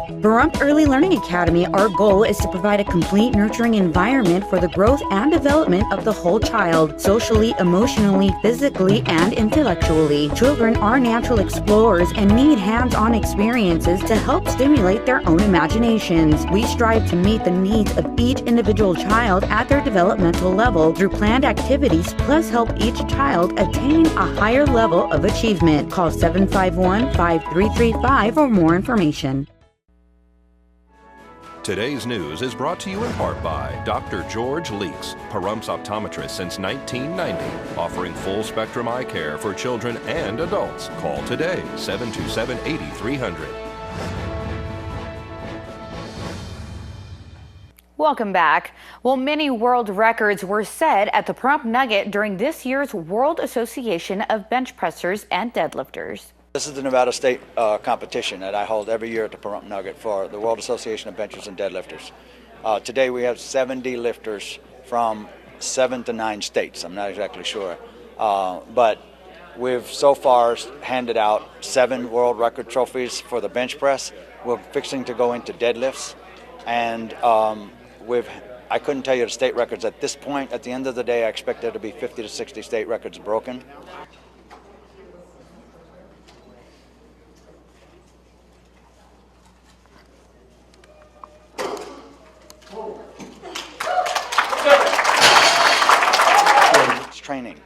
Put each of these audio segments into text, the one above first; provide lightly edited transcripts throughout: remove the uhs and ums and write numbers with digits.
Pahrump Early Learning Academy, our goal is to provide a complete nurturing environment for the growth and development of the whole child, socially, emotionally, physically, and intellectually. Children are natural explorers and need hands-on experiences to help stimulate their own imaginations. We strive to meet the needs of each individual child at their developmental level through planned activities, plus help each child attain a higher level of achievement. Call 751-5335 for more information. Today's news is brought to you in part by Dr. George Leeks, Pahrump's optometrist since 1990, offering full-spectrum eye care for children and adults. Call today, 727-8300. Welcome back. Well, many world records were set at the Pahrump Nugget during this year's World Association of Bench Pressers and Deadlifters. This is the Nevada State competition that I hold every year at the Pahrump Nugget for the World Association of Benchers and Deadlifters. Today we have 70 lifters from 7 to 9 states. I'm not exactly sure. But we've so far handed out 7 world record trophies for the bench press. We're fixing to go into deadlifts. And I couldn't tell you the state records at this point. At the end of the day, I expect there to be 50 to 60 state records broken. Training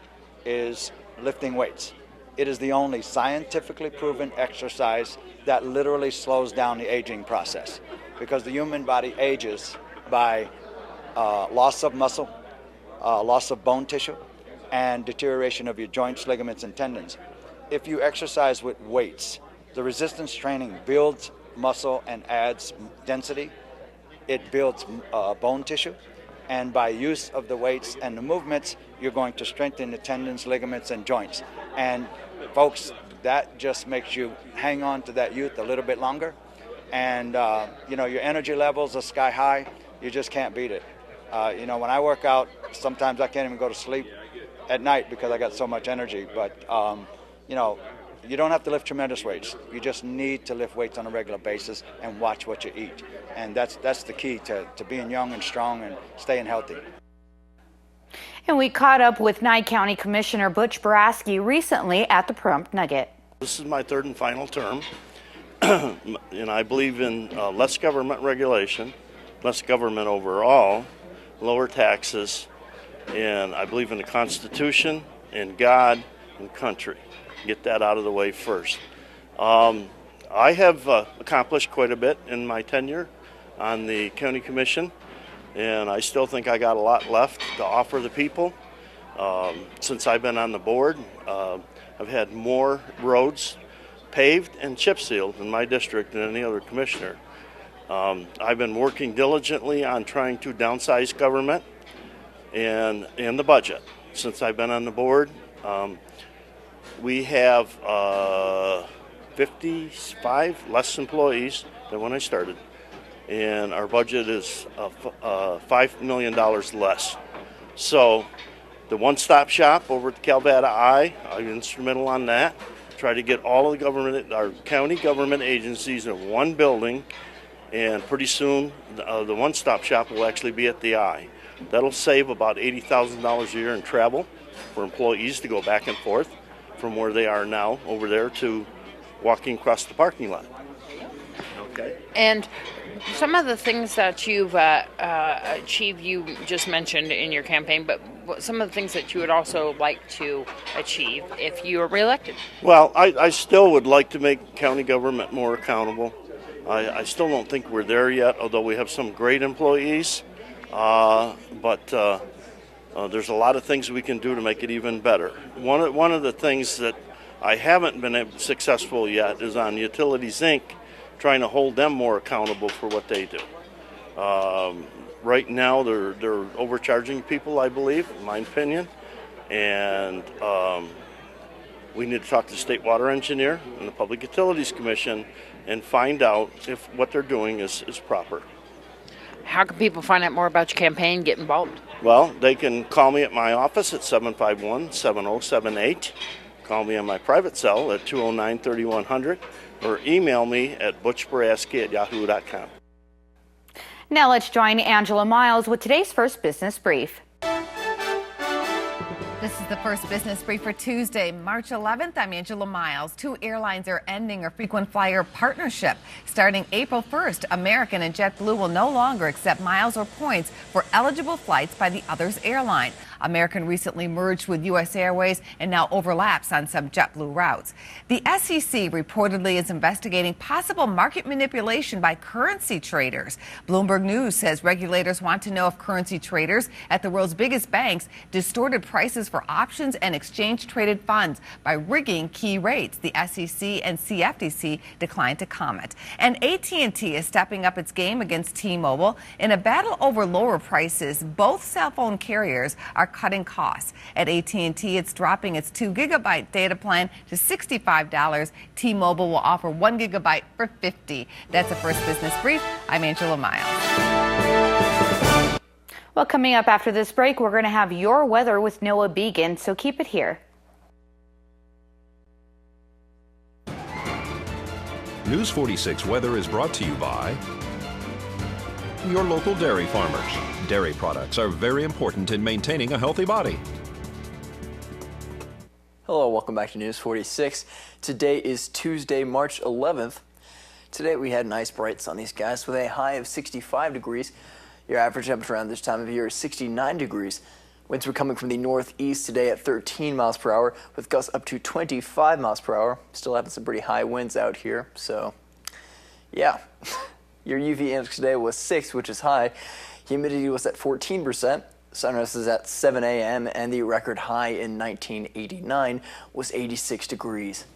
is lifting weights. It is the only scientifically proven exercise that literally slows down the aging process, because the human body ages by loss of muscle, loss of bone tissue, and deterioration of your joints, ligaments, and tendons. If you exercise with weights, the resistance training builds muscle and adds density. It builds bone tissue. And by use of the weights and the movements, you're going to strengthen the tendons, ligaments, and joints. And folks, that just makes you hang on to that youth a little bit longer. And your energy levels are sky high. You just can't beat it. When I work out, sometimes I can't even go to sleep at night because I got so much energy. But you don't have to lift tremendous weights. You just need to lift weights on a regular basis and watch what you eat. And that's the key to being young and strong and staying healthy. And we caught up with Nye County Commissioner Butch Boraski recently at the Pahrump Nugget. This is my third and final term, and I believe in less government regulation, less government overall, lower taxes, and I believe in the Constitution, in God, and country. Get that out of the way first. I have accomplished quite a bit in my tenure on the county commission, and I still think I got a lot left to offer the people. Since I've been on the board, I've had more roads paved and chip sealed in my district than any other commissioner. I've been working diligently on trying to downsize government and the budget. Since I've been on the board, we have 55 less employees than when I started, and our budget is $5 million less. So the one-stop shop over at the Calvada Eye, I'm instrumental on that. Try to get all of the government, our county government agencies in one building, and pretty soon the one-stop shop will actually be at the Eye. That'll save about $80,000 a year in travel for employees to go back and forth from where they are now over there to walking across the parking lot. Okay. And some of the things that you've achieved, you just mentioned in your campaign, but some of the things that you would also like to achieve if you were reelected? Well, I still would like to make county government more accountable. I still don't think we're there yet, although we have some great employees. But there's a lot of things we can do to make it even better. One of the things that I haven't been successful yet is on Utilities Inc., trying to hold them more accountable for what they do. Right now, they're overcharging people, I believe, in my opinion, and we need to talk to the state water engineer and the Public Utilities Commission and find out if what they're doing is proper. How can people find out more about your campaign, get involved? Well, they can call me at my office at 751-7078. Call me on my private cell at 209-3100, or email me at butchboraski@yahoo.com. Now let's join Angela Miles with today's first business brief. This is the first business brief for Tuesday, March 11th. I'm Angela Miles. 2 airlines are ending a frequent flyer partnership. Starting April 1st, American and JetBlue will no longer accept miles or points for eligible flights by the other's airline. American recently merged with U.S. Airways and now overlaps on some JetBlue routes. The SEC reportedly is investigating possible market manipulation by currency traders. Bloomberg News says regulators want to know if currency traders at the world's biggest banks distorted prices for options and exchange-traded funds by rigging key rates. The SEC and CFTC declined to comment. And AT&T is stepping up its game against T-Mobile. In a battle over lower prices, both cell phone carriers are cutting costs. At AT&T, it's dropping its 2 gigabyte data plan to $65. T-Mobile will offer 1 gigabyte for $50. That's the first business brief. I'm Angela Miles. Well, coming up after this break, we're going to have your weather with Noah Began, so keep it here. News 46 weather is brought to you by your local dairy farmers. Dairy products are very important in maintaining a healthy body. Hello, welcome back to News 46. Today is Tuesday, March 11th. Today we had nice bright sunny skies with a high of 65 degrees. Your average temperature around this time of year is 69 degrees. Winds were coming from the northeast today at 13 miles per hour with gusts up to 25 miles per hour. Still having some pretty high winds out here, so yeah. Your UV index today was 6, which is high. Humidity was at 14%. Sunrise is at 7 a.m. and the record high in 1989 was 86 degrees.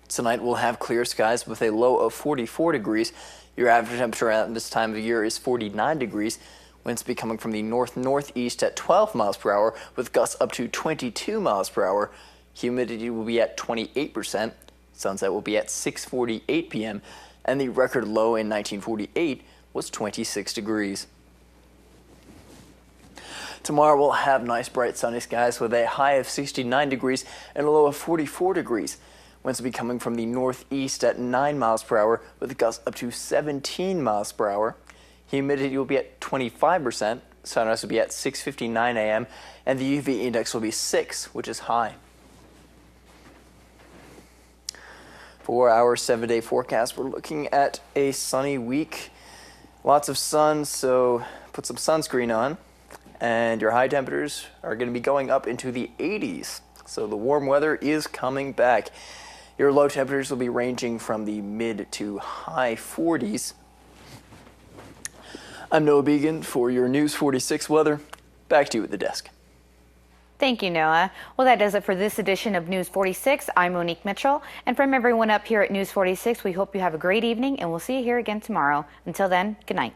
Tonight we'll have clear skies with a low of 44 degrees. Your average temperature at this time of year is 49 degrees. Winds will be coming from the north-northeast at 12 miles per hour with gusts up to 22 miles per hour. Humidity will be at 28%. Sunset will be at 6:48 p.m. and the record low in 1948 was 26 degrees. Tomorrow we'll have nice bright sunny skies with a high of 69 degrees and a low of 44 degrees. Winds will be coming from the northeast at 9 miles per hour with gusts up to 17 miles per hour. Humidity will be at 25%. Sunrise will be at 6:59 a.m. and the UV index will be 6, which is high. For our 7-day forecast, we're looking at a sunny week. Lots of sun, so put some sunscreen on. And your high temperatures are going to be going up into the 80s. So the warm weather is coming back. Your low temperatures will be ranging from the mid to high 40s. I'm Noah Began for your News 46 weather. Back to you at the desk. Thank you, Noah. Well, that does it for this edition of News 46. I'm Monique Mitchell. And from everyone up here at News 46, we hope you have a great evening, and we'll see you here again tomorrow. Until then, good night.